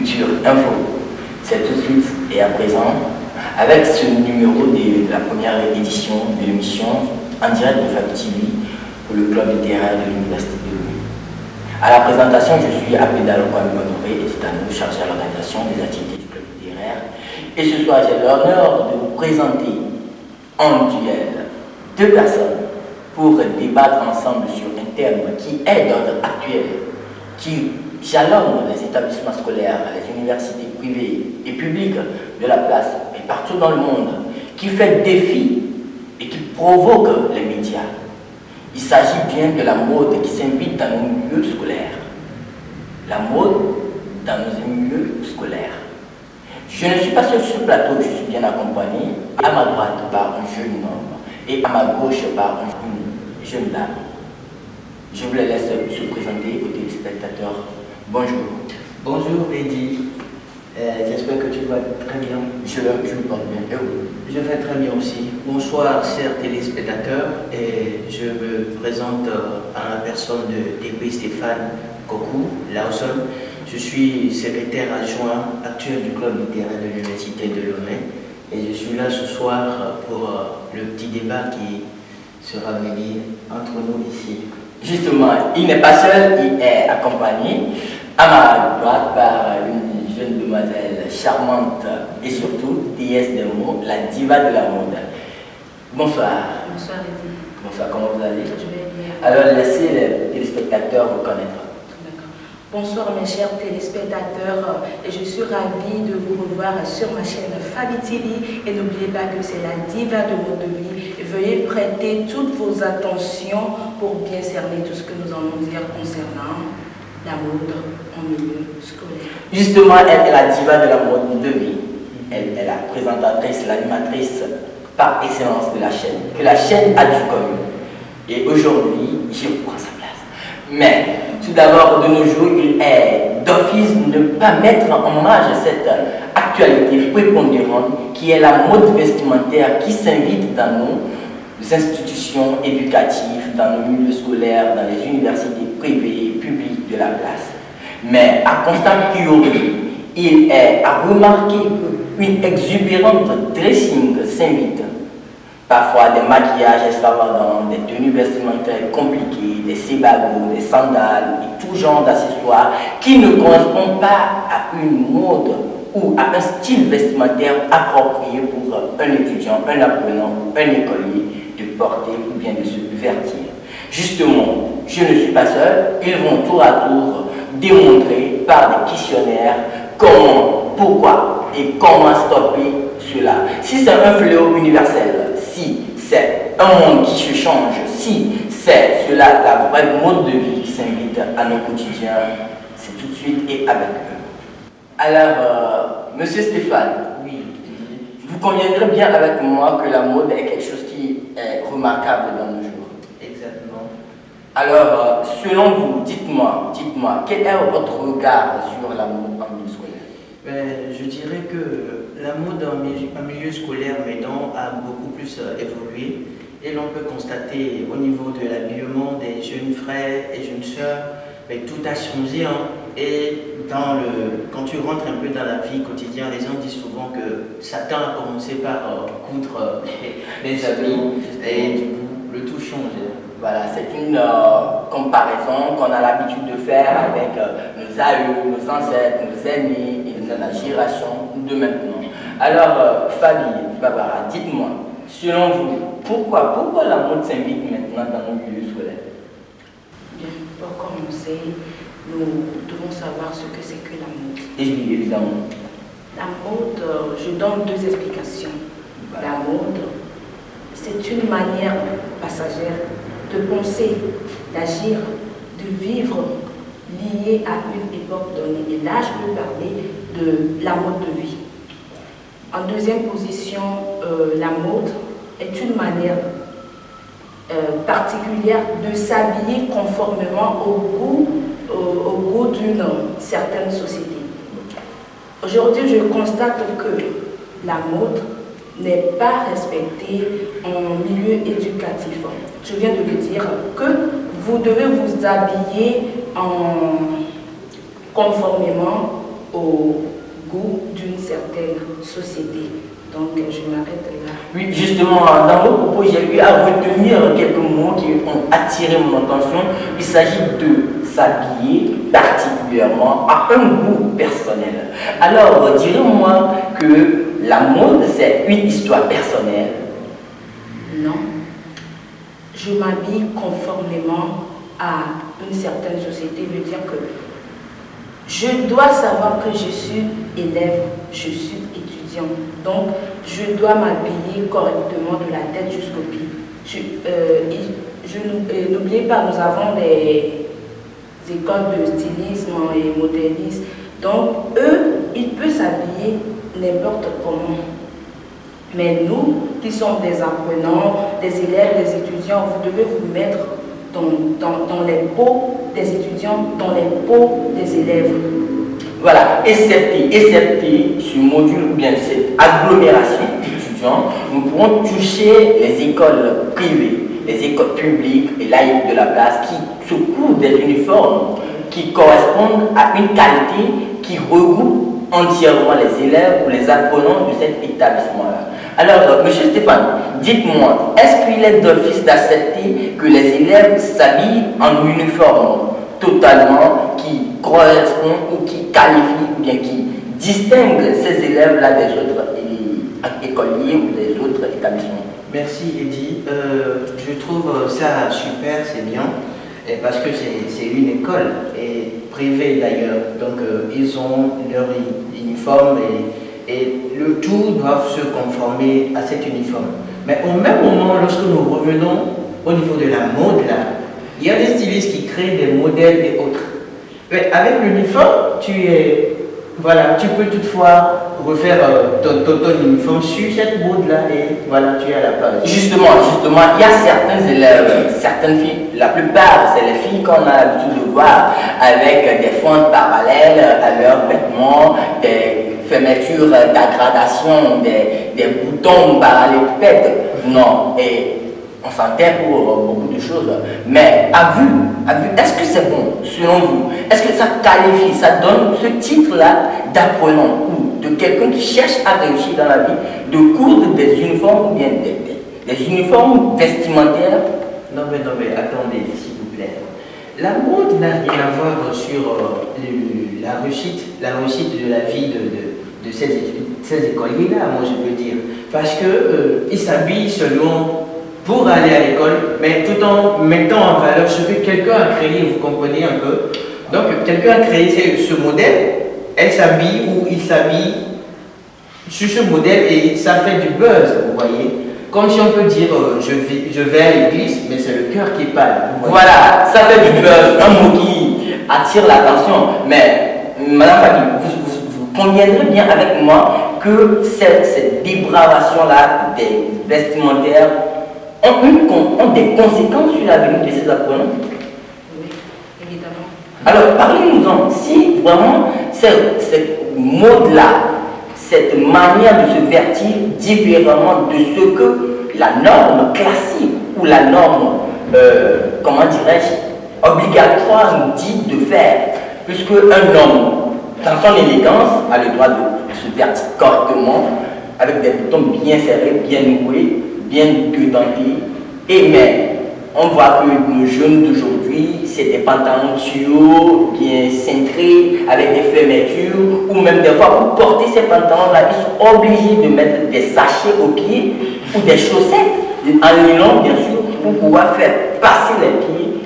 Culture Info. C'est tout de suite et à présent avec ce numéro de la première édition de l'émission en direct de Fabi TV pour le club littéraire de l'Université de Lomé. À la présentation, je suis Abedalo Kwame Honoré, éditeur chargé à l'organisation des activités du club littéraire. Et ce soir, j'ai l'honneur de vous présenter en duel deux personnes pour débattre ensemble sur un thème qui est d'ordre actuel, qui jalonne les établissements scolaires, les universités privées et publiques de la place et partout dans le monde, qui fait défi et qui provoque les médias. Il s'agit bien de la mode qui s'invite dans nos milieux scolaires. La mode dans nos milieux scolaires. Je ne suis pas seul sur ce plateau, je suis bien accompagné à ma droite par un jeune homme et à ma gauche par une jeune dame. Je vous les laisse se présenter aux téléspectateurs. Bonjour. Bonjour Eddie. J'espère que tu vas très bien. Je me porte bien. Et vous? Je vais très bien aussi. Bonsoir chers téléspectateurs. Et je me présente à la personne de Débris Stéphane Kokou Lawson. Je suis secrétaire adjoint actuel du club littéraire de l'Université de Lomé. Et je suis là ce soir pour le petit débat qui sera mené entre nous ici. Justement, il n'est pas seul, il est accompagné à ma droite par une jeune demoiselle charmante et surtout déesse des mots, la diva de la mode. Bonsoir. Bonsoir Eddie. Bonsoir, comment vous allez? Je vais bien. Alors laissez les téléspectateurs vous connaître. D'accord. Bonsoir mes chers téléspectateurs, et je suis ravie de vous revoir sur ma chaîne Fabi TV. Et n'oubliez pas que c'est la diva de votre vie. Veuillez prêter toutes vos attentions pour bien cerner tout ce que nous allons dire concernant la mode en milieu scolaire. Justement, elle est la diva de la mode de vie. Elle est la présentatrice, l'animatrice par excellence de la chaîne, que la chaîne a du commun. Et aujourd'hui, je prends sa place. Mais tout d'abord, de nos jours, il est d'office de ne pas mettre en marge cette actualité prépondérante qui est la mode vestimentaire qui s'invite dans nos institutions éducatives, dans nos milieux scolaires, dans les universités privées et publiques de la place. Mais à constat priori, il est à remarquer qu'une exubérante dressing s'invite. Parfois des maquillages extravagants, des tenues vestimentaires compliquées, des sébagos, des sandales et tout genre d'accessoires qui ne correspondent pas à une mode ou à un style vestimentaire approprié pour un étudiant, un apprenant, un écolier de porter ou bien de se vertir. Justement, je ne suis pas seul, ils vont tour à tour démontrer par des questionnaires comment, pourquoi et comment stopper cela. Si c'est un fléau universel, si c'est un monde qui se change, si c'est cela la vraie mode de vie qui s'invite à nos quotidiens, c'est tout de suite et avec eux. Alors, Monsieur Stéphane, Oui. vous conviendrez bien avec moi que la mode est quelque chose qui est remarquable dans nos jours. Exactement. Alors, selon vous, dites-moi, quel est votre regard sur la mode en milieu scolaire? Je dirais que la mode en milieu scolaire maintenant a beaucoup plus évolué. Et l'on peut constater au niveau de l'habillement des jeunes frères et jeunes sœurs, tout a changé. Et quand tu rentres un peu dans la vie quotidienne, les gens disent souvent que Satan a commencé par coudre les habits et du coup le tout change. Voilà, c'est une comparaison qu'on a l'habitude de faire avec nos aïeux, nos ancêtres, nos aînés et la génération de maintenant. Alors, Fabi, Barbara, dites-moi, selon vous, pourquoi la mode s'invite maintenant dans nos milieux scolaires? Bien, pour commencer, nous devons savoir ce que c'est que la mode. Et oui, évidemment. La mode, je donne deux explications. La mode, c'est une manière passagère de penser, d'agir, de vivre liée à une époque donnée. Et là, je peux parler de la mode de vie. En deuxième position, la mode est une manière particulière de s'habiller conformément au goût d'une certaine société. Aujourd'hui, je constate que la mode n'est pas respectée en milieu éducatif. Je viens de le dire que vous devez vous habiller conformément au goût d'une certaine société. Donc je m'arrête là. Oui, justement, dans vos propos, j'ai eu à retenir quelques mots qui ont attiré mon attention. Il s'agit de s'habiller particulièrement à un goût personnel. Alors, direz-moi que la mode, c'est une histoire personnelle. Non. Je m'habille conformément à une certaine société, veut dire que je dois savoir que je suis élève, je suis étudiant. Donc, je dois m'habiller correctement de la tête jusqu'aux pieds. N'oubliez pas, nous avons des écoles de stylisme et modernisme. Donc, eux, ils peuvent s'habiller n'importe comment. Mais nous, qui sommes des apprenants, des élèves, des étudiants, vous devez vous mettre dans les peaux des étudiants, dans les peaux des élèves. Voilà, excepté ce module ou bien cette agglomération d'étudiants, nous pourrons toucher les écoles privées, les écoles publiques et laïques de la place qui se couvrent des uniformes qui correspondent à une qualité qui regroupe entièrement les élèves ou les apprenants de cet établissement-là. Alors, monsieur Stéphane, dites-moi, est-ce qu'il est d'office d'accepter que les élèves s'habillent en uniforme totalement qui correspond ou qui qualifie ou bien qui distingue ces élèves-là des autres écoliers ou des autres établissements? Merci Eddy. Je trouve ça super, c'est bien, et parce que c'est une école, et privée d'ailleurs, donc ils ont leur uniforme et le tout doit se conformer à cet uniforme. Mais au même moment, lorsque nous revenons au niveau de la mode, là, il y a des stylistes qui créent des modèles et autres. Mais avec l'uniforme, voilà, tu peux toutefois refaire ton uniforme sur cette mode-là et voilà, tu es à la page. Justement, il y a certains élèves, certaines filles, la plupart, c'est les filles qu'on a l'habitude de voir avec des fentes parallèles à leurs vêtements, des fermetures d'aggradation, des boutons parallélépèdes. Non, et on s'enterre pour beaucoup de choses. Mais à vue, est-ce que c'est bon, selon vous? Est-ce que ça qualifie, ça donne ce titre-là d'apprenant ou de quelqu'un qui cherche à réussir dans la vie, de coudre des uniformes ou bien des uniformes vestimentaires? Non mais attendez, s'il vous plaît. La mode n'a rien à voir sur la réussite de la vie de ces écoliers-là, moi je peux dire. Parce qu'ils s'habillent seulement pour aller à l'école, mais tout en mettant en valeur ce que quelqu'un a créé, vous comprenez un peu. Donc quelqu'un a créé ce modèle, elle s'habille ou il s'habille sur ce modèle et ça fait du buzz, vous voyez. Comme si on peut dire je vais à l'église, mais c'est le cœur qui parle. Voilà, ça fait du buzz, un mot qui attire l'attention. Mais Madame Fadi, vous conviendrez bien avec moi que cette dépravation-là des vestimentaires ont des conséquences sur l'avenir de ces apprenants? Oui, évidemment. Alors, parlez-nous-en. Si vraiment cette mode-là, cette manière de se vertir différemment de ce que la norme classique ou la norme, comment dirais-je, obligatoire nous dit de faire, puisque un homme, dans son élégance, a le droit de se vertir correctement, avec des boutons bien serrés, bien noués, bien dédentés, et mais on voit que nos jeunes d'aujourd'hui, c'est des pantalons tuyaux, bien cintrés, avec des fermetures, ou même des fois pour porter ces pantalons-là, ils sont obligés de mettre des sachets aux pieds, ou des chaussettes, en nylon bien sûr, pour pouvoir faire passer les pieds.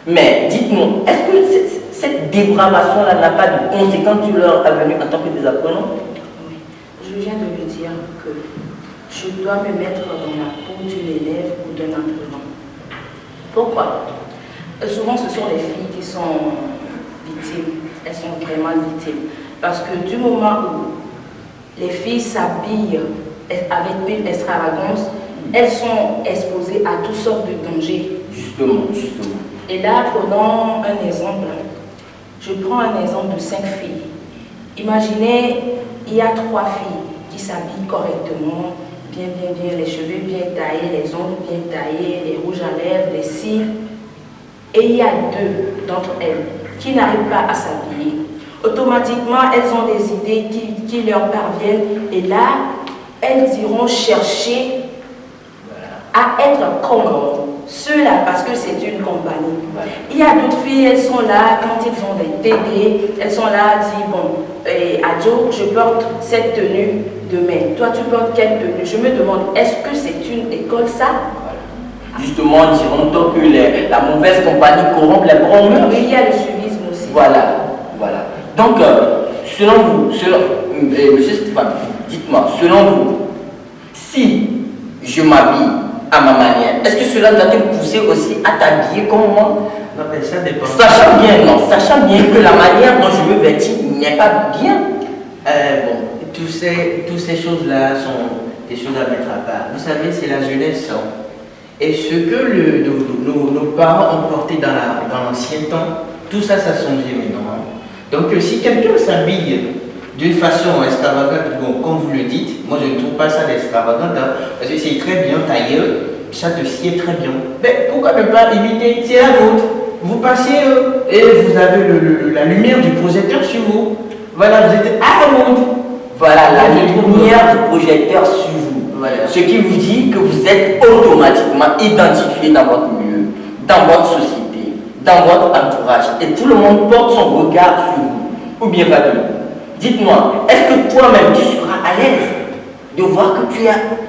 Mais dites-nous, est-ce que cette dépravation-là n'a pas de conséquences sur leur avenir en tant que des apprenants? Oui, je viens de le dire que je dois me mettre dans la peau d'une élève ou d'un apprenant. Pourquoi? Souvent, ce sont les filles qui sont victimes. Elles sont vraiment victimes. Parce que du moment où les filles s'habillent avec une extravagance, elles sont exposées à toutes sortes de dangers. Justement. Et là, prenons un exemple. Je prends un exemple de 5 filles. Imaginez, il y a 3 filles qui s'habillent correctement, bien, les cheveux bien taillés, les ongles bien taillés, les rouges à lèvres, les cils. Et il y a 2 d'entre elles qui n'arrivent pas à s'habiller. automatiquement, elles ont des idées qui leur parviennent et là, elles iront chercher à être comme ceux-là parce que c'est une compagnie. Il y a d'autres filles, elles sont là quand ils ont des TD, elles sont là, disent bon, Adjo, je porte cette tenue demain. Toi, tu portes quelle tenue? Je me demande, est-ce que c'est une école ça? Justement, diront-on que la mauvaise compagnie corrompt les bons mœurs. Oui, il y a le suivisme aussi. Voilà, voilà. Donc, selon vous, monsieur Stéphane, dites-moi, selon vous, si je m'habille à ma manière, est-ce que cela doit te pousser aussi à t'habiller comme moi? Non, mais ça dépend. Sachant bien que la manière dont je me vêtis n'est pas bien. Bon, toutes ces choses-là sont des choses à mettre à part. Vous savez, c'est la jeunesse. Hein. Et ce que nos parents ont porté dans l'ancien temps, tout ça, ça a changé maintenant. Hein. Donc, si quelqu'un s'habille d'une façon extravagante, bon, comme vous le dites, moi je ne trouve pas ça d'extravagant, hein, parce que c'est très bien taillé, ça te sied très bien. Mais pourquoi ne pas imiter? C'est la vôtre. Vous passez et vous avez la lumière du projecteur sur vous. Voilà, vous êtes à la mode. Voilà, la lumière du projecteur sur vous. Voilà. Ce qui vous dit que vous êtes automatiquement identifié dans votre milieu, dans votre société, dans votre entourage. Et tout le monde porte son regard sur vous. Ou bien Fabien, dites-moi, est-ce que toi-même tu seras à l'aise de voir que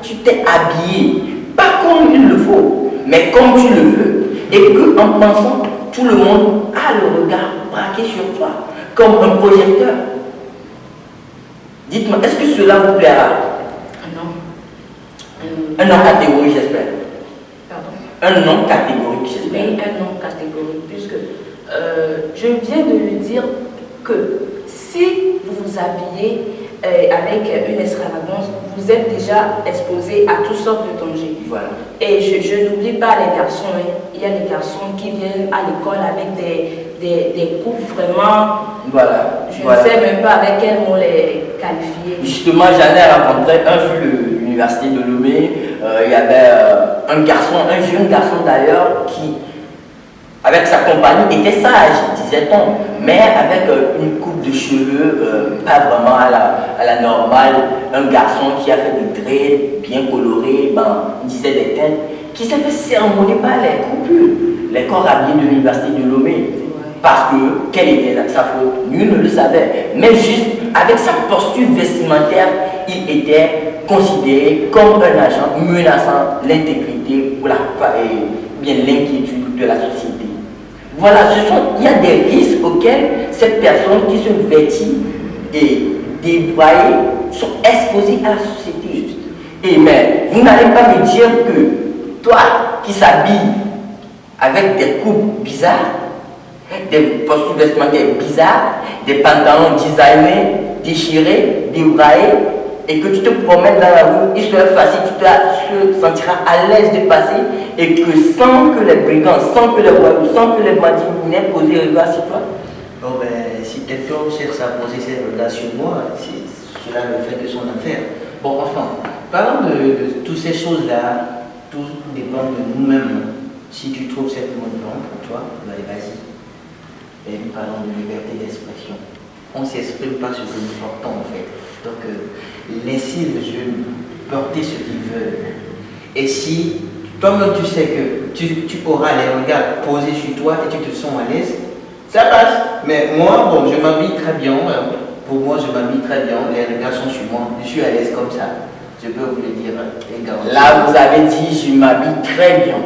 tu t'es habillé, pas comme il le faut, mais comme tu le veux, et que en pensant, tout le monde a le regard braqué sur toi, comme un projecteur? Dites-moi, est-ce que cela vous plaira? Un nom catégorique, j'espère. Pardon? Un nom catégorique, j'espère. Oui, un nom catégorique, puisque je viens de lui dire que si vous vous habillez avec une extravagance, vous êtes déjà exposé à toutes sortes de dangers. Voilà. Et je n'oublie pas les garçons. Hein. Il y a des garçons qui viennent à l'école avec des coupes vraiment... Voilà. Je ne sais même pas avec quel mot les qualifier. Justement, j'en ai rencontré un sur l'université de Lomé. Il y avait un jeune garçon d'ailleurs, qui, avec sa compagnie, était sage, disait-on, mais avec une coupe de cheveux pas vraiment à la normale. Un garçon qui a fait des traits bien colorés, il disait des teintes, qui s'est fait sermonner par les coupures, les corps habillés de l'université de Lomé. Parce que, quelle était sa faute? Nul ne le savait. Mais juste avec sa posture vestimentaire, il était considéré comme un agent menaçant l'intégrité ou bien l'inquiétude de la société. Voilà, il y a des risques auxquels cette personne qui se vêtit et débroyée sont exposées à la société. Et mais vous n'allez pas me dire que toi qui s'habille avec des coupes bizarres, des postures vestimentaires bizarres, des pantalons designés, déchirés, débraillés, et que tu te promènes dans la rue, il serait facile, tu te sentiras à l'aise de passer, et que sans que les brigands, sans que les voyous, sans que les bandits n'aient posé regard sur toi. Bon ben, si quelqu'un cherche à poser ses regards sur moi, cela le fait de son affaire. Bon, enfin, parlant de toutes ces choses-là, tout dépend de nous-mêmes. Si tu trouves cette mode blanche pour toi, ben, vas-y. Et nous parlons de liberté d'expression. On ne s'exprime pas ce que nous portons en fait. Donc, laissez les jeunes porter ce qu'ils veulent. Et si toi-même tu sais que tu auras les regards posés sur toi et tu te sens à l'aise, ça passe. Mais moi, bon, je m'habille très bien. Pour moi, je m'habille très bien. Les regards sont sur moi. Je suis à l'aise comme ça. Je peux vous le dire. Là, vous avez dit, je m'habille très bien.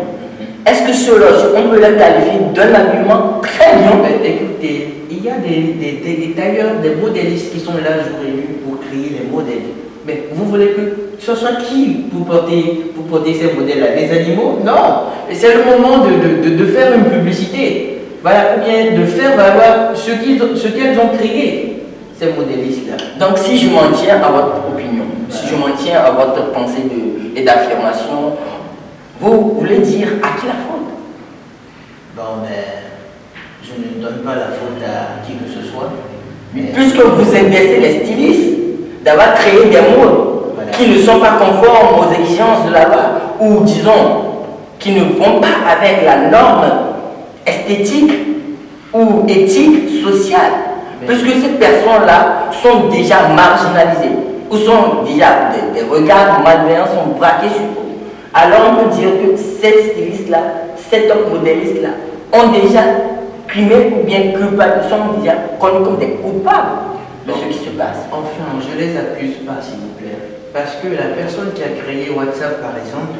Est-ce que cela, on peut le qualifier d'un habillement très bien? Écoutez, il y a des tailleurs, des modélistes qui sont là jour et nuit pour créer les modèles. Mais vous voulez que ce soit qui pour porter ces modèles-là? Les animaux? Non. C'est le moment de faire une publicité. Voilà, ou bien de faire valoir ce qu'elles ont créé, ces modélistes-là. Donc si je m'en tiens à votre opinion, si je m'en tiens à votre pensée et d'affirmation, vous voulez dire à qui la faute? Bon, mais je ne donne pas la faute à qui que ce soit. Mais puisque vous inversez les stylistes d'avoir créé des modes qui ne sont pas conformes aux exigences de la loi, ou disons, qui ne vont pas avec la norme esthétique ou éthique sociale, Puisque ces personnes-là sont déjà marginalisées, ou sont déjà des regards malveillants sont braqués sur eux. Alors on peut dire que ces stylistes-là, ces top modélistes-là, ont déjà crimé ou bien coupables, sont déjà connus comme des coupables de ce qui se passe. Enfin, je les accuse pas, s'il vous plaît. Parce que la personne qui a créé WhatsApp, par exemple,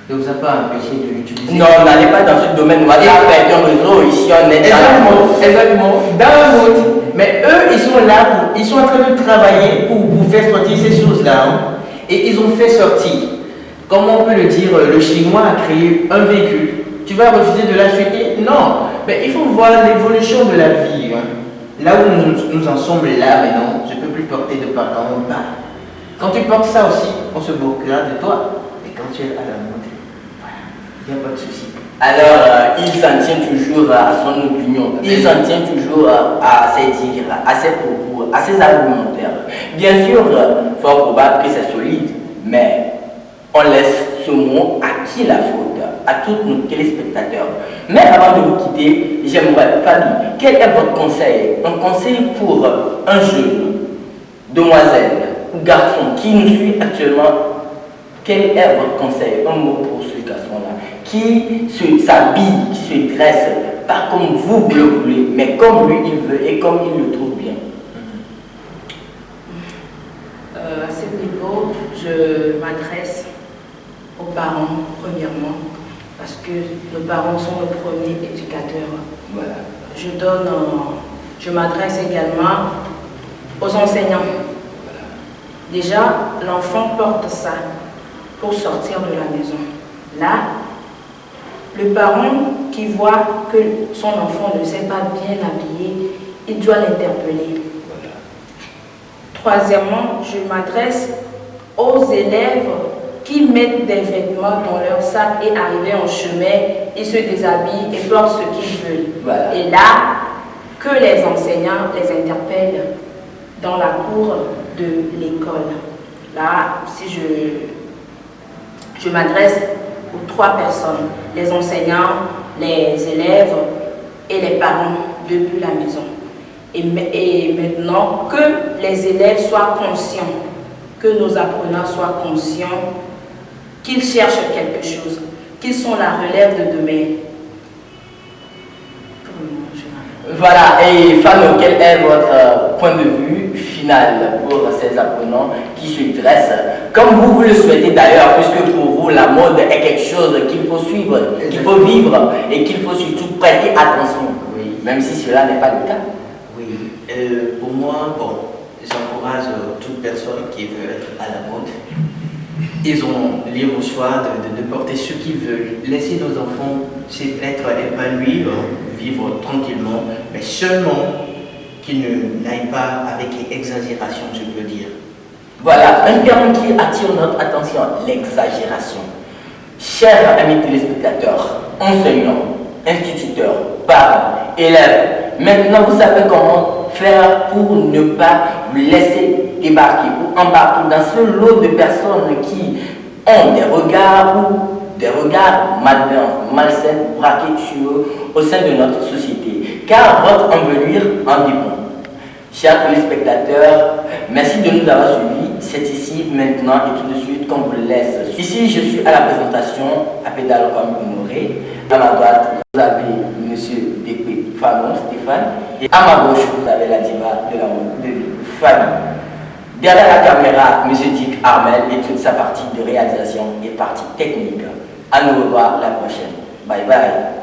ne vous a pas empêché de l'utiliser. Non, n'allez pas dans ce domaine. WhatsApp est un réseau, ici on est exactement, dans le monde. Mais eux, ils sont là, ils sont en train de travailler pour vous faire sortir ces choses-là. Hein. Et ils ont fait sortir. Comment on peut le dire, le Chinois a créé un véhicule. Tu vas refuser de l'acheter? Non. Mais il faut voir l'évolution de la vie. Hein. Là où nous en sommes là maintenant, je ne peux plus porter de pantalon bas. Quand tu portes ça aussi, on se moquera de toi. Et quand tu es à la mode, voilà, il n'y a pas de souci. Alors, il s'en tient toujours à son opinion, il s'en tient toujours à ses dires, à ses propos, à ses argumentaires. Bien sûr, fort probable que c'est solide, mais on laisse ce mot à qui la faute, à tous nos téléspectateurs. Mais avant de vous quitter, j'aimerais, Fanny, quel est votre conseil? Un conseil pour un jeune, demoiselle ou garçon qui nous suit actuellement. Quel est votre conseil? Un mot pour ce garçon-là qui s'habille, qui se dresse, pas comme vous le voulez, mais comme lui il veut et comme il le trouve bien. À ce niveau, je m'adresse aux parents, premièrement, parce que nos parents sont nos premiers éducateurs. Voilà. Je m'adresse également aux enseignants. Déjà, l'enfant porte ça pour sortir de la maison. Là, le parent qui voit que son enfant ne s'est pas bien habillé, il doit l'interpeller. Voilà. Troisièmement, je m'adresse aux élèves qui mettent des vêtements dans leur sac et arrivés en chemin, ils se déshabillent et portent ce qu'ils veulent. Voilà. Et là, que les enseignants les interpellent dans la cour de l'école. Là, si je m'adresse aux trois personnes, les enseignants, les élèves et les parents depuis la maison. Et maintenant, que les élèves soient conscients, que nos apprenants soient conscients qu'ils cherchent quelque chose, qu'ils sont la relève de demain. Voilà, et Fano, quel est votre point de vue final pour ces apprenants qui se dressent comme vous le souhaitez d'ailleurs, puisque pour vous la mode est quelque chose qu'il faut suivre, qu'il faut vivre et qu'il faut surtout prêter attention, Oui. même si cela n'est pas le cas. Oui, pour moi, bon, j'encourage toute personne qui veut être à la mode. Ils ont libre choix de porter ce qu'ils veulent. Laisser nos enfants être épanouis, vivre tranquillement, mais seulement qu'ils n'aillent pas avec exagération, je veux dire. Voilà, un terme qui attire notre attention, l'exagération. Chers amis téléspectateurs, enseignants, instituteurs, parents, élèves, maintenant vous savez comment faire pour ne pas vous laisser débarquer ou embarquer dans ce lot de personnes qui ont des regards malveillants, malsains, braqués sur eux au sein de notre société. Car votre envelure en dépend. Chers téléspectateurs, merci de nous avoir suivis. C'est ici, maintenant et tout de suite qu'on vous laisse. Ici, je suis à la présentation à Pédale comme Honoré. À ma droite, vous avez M. Dépé Fano, Stéphane. Et à ma gauche, vous avez la diva de la mode de Fanny. Derrière la caméra, M. Dick Armel et toute sa partie de réalisation et partie technique. À nous revoir la prochaine. Bye bye.